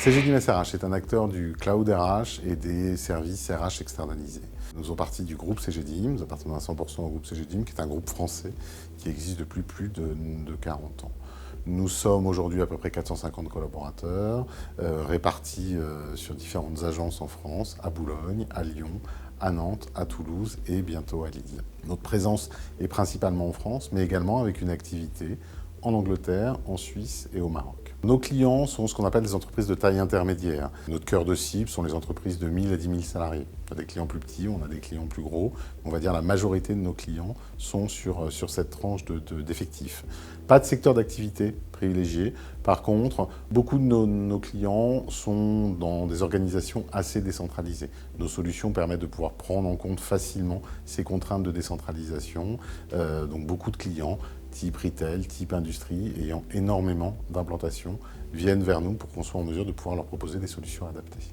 CGDIM SRH est un acteur du cloud RH et des services RH externalisés. Nous faisons partie du groupe CGDIM, nous appartenons à 100% au groupe CGDIM, qui est un groupe français qui existe depuis plus de 40 ans. Nous sommes aujourd'hui à peu près 450 collaborateurs, répartis sur différentes agences en France, à Boulogne, à Lyon, à Nantes, à Toulouse et bientôt à Lille. Notre présence est principalement en France, mais également avec une activité en Angleterre, en Suisse et au Maroc. Nos clients sont ce qu'on appelle des entreprises de taille intermédiaire. Notre cœur de cible sont les entreprises de 1000 à 10 000 salariés. On a des clients plus petits, on a des clients plus gros. On va dire la majorité de nos clients sont sur cette tranche d'effectifs. Pas de secteur d'activité privilégié. Par contre, beaucoup de nos clients sont dans des organisations assez décentralisées. Nos solutions permettent de pouvoir prendre en compte facilement ces contraintes de décentralisation. Donc beaucoup de clients type retail, type industrie, ayant énormément d'implantations, viennent vers nous pour qu'on soit en mesure de pouvoir leur proposer des solutions adaptées.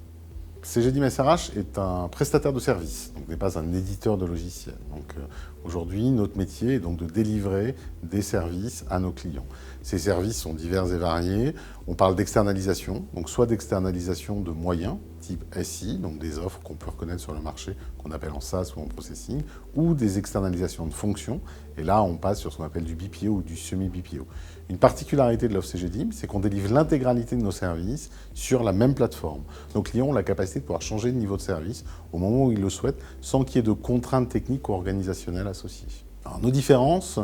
CGDIM SRH est un prestataire de services, donc n'est pas un éditeur de logiciels. Donc aujourd'hui, notre métier est donc de délivrer des services à nos clients. Ces services sont divers et variés. On parle d'externalisation, donc soit d'externalisation de moyens, type SI, donc des offres qu'on peut reconnaître sur le marché, qu'on appelle en SaaS ou en processing, ou des externalisations de fonctions. Et là, on passe sur ce qu'on appelle du BPO ou du semi-BPO. Une particularité de l'offre CGDIM, c'est qu'on délivre l'intégralité de nos services sur la même plateforme. Nos clients ont la capacité de pouvoir changer de niveau de service au moment où ils le souhaitent, sans qu'il y ait de contraintes techniques ou organisationnelles associées. Alors, nos différences,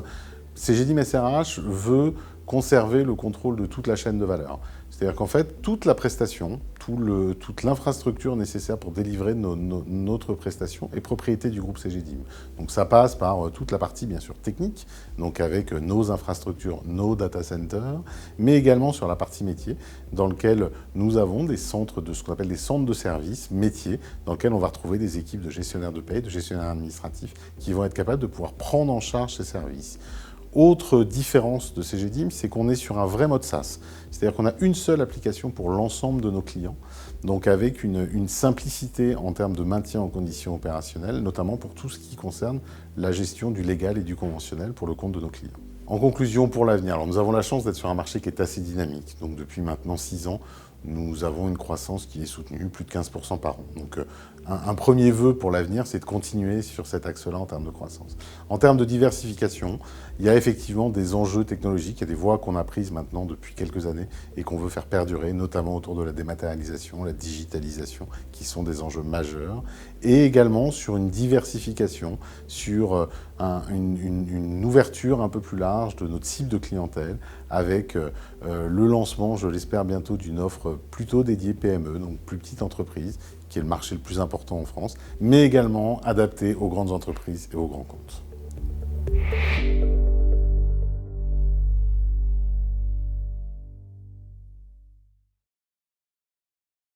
CGDIM SRH veut conserver le contrôle de toute la chaîne de valeur. C'est-à-dire qu'en fait, toute la prestation, toute l'infrastructure nécessaire pour délivrer notre prestation est propriété du groupe CGDIM. Donc ça passe par toute la partie bien sûr technique, donc avec nos infrastructures, nos data centers, mais également sur la partie métier, dans lequel nous avons des centres de ce qu'on appelle des centres de services métiers, dans lesquels on va retrouver des équipes de gestionnaires de paie, de gestionnaires administratifs, qui vont être capables de pouvoir prendre en charge ces services. Autre différence de CGDIM, c'est qu'on est sur un vrai mode SaaS. C'est-à-dire qu'on a une seule application pour l'ensemble de nos clients, donc avec une simplicité en termes de maintien en conditions opérationnelles, notamment pour tout ce qui concerne la gestion du légal et du conventionnel pour le compte de nos clients. En conclusion, pour l'avenir, alors nous avons la chance d'être sur un marché qui est assez dynamique. Donc depuis maintenant 6 ans, nous avons une croissance qui est soutenue, plus de 15% par an. Donc un premier vœu pour l'avenir, c'est de continuer sur cet axe-là en termes de croissance. En termes de diversification, il y a effectivement des enjeux technologiques, il y a des voies qu'on a prises maintenant depuis quelques années et qu'on veut faire perdurer, notamment autour de la dématérialisation, la digitalisation, qui sont des enjeux majeurs, et également sur une diversification, sur une ouverture un peu plus large de notre cible de clientèle, avec le lancement, je l'espère bientôt, d'une offre plutôt dédiée PME, donc plus petite entreprise, qui est le marché le plus important en France, mais également adaptée aux grandes entreprises et aux grands comptes.